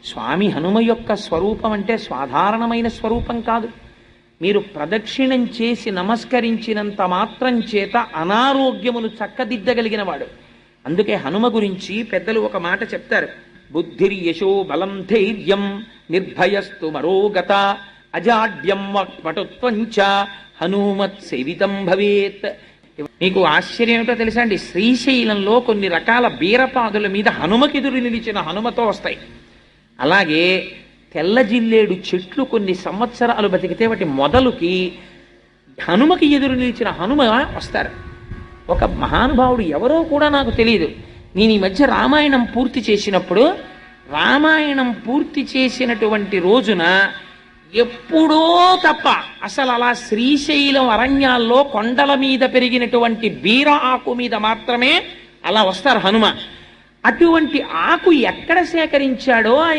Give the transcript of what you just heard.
స్వామి హనుమ యొక్క స్వరూపం అంటే సాధారణమైన స్వరూపం కాదు. మీరు ప్రదక్షిణం చేసి నమస్కరించినంత మాత్రం చేత అనారోగ్యమును చక్కదిద్దగలిగిన వాడు. అందుకే హనుమ గురించి పెద్దలు ఒక మాట చెప్తారు. బుద్ధిర్యశో బలం ధైర్యం నిర్భయస్తు మరోగత అజాడ్యం వక్పటుత్వంచ హనుమత్ సేవితం భవేత్. మీకు ఆశ్చర్యం ఏమిటో తెలుసా అండి, శ్రీశైలంలో కొన్ని రకాల బీరపాదుల మీద హనుమకెదురు నిలిచిన హనుమతో వస్తాయి. అలాగే తెల్ల జిల్లేడు చెట్లు కొన్ని సంవత్సరాలు బతికితే వాటి మొదలుకి హనుమకి ఎదురు నిలిచిన హనుమ వస్తారు. ఒక మహానుభావుడు ఎవరో కూడా నాకు తెలియదు. నేను ఈ మధ్య రామాయణం పూర్తి చేసినప్పుడు, రామాయణం పూర్తి చేసినటువంటి రోజున ఎప్పుడో తప్ప అసలు అలా శ్రీశైలం అరణ్యాల్లో కొండల మీద పెరిగినటువంటి బీర ఆకు మీద మాత్రమే అలా వస్తారు హనుమ. అటువంటి ఆకు ఎక్కడ సేకరించాడో ఆయన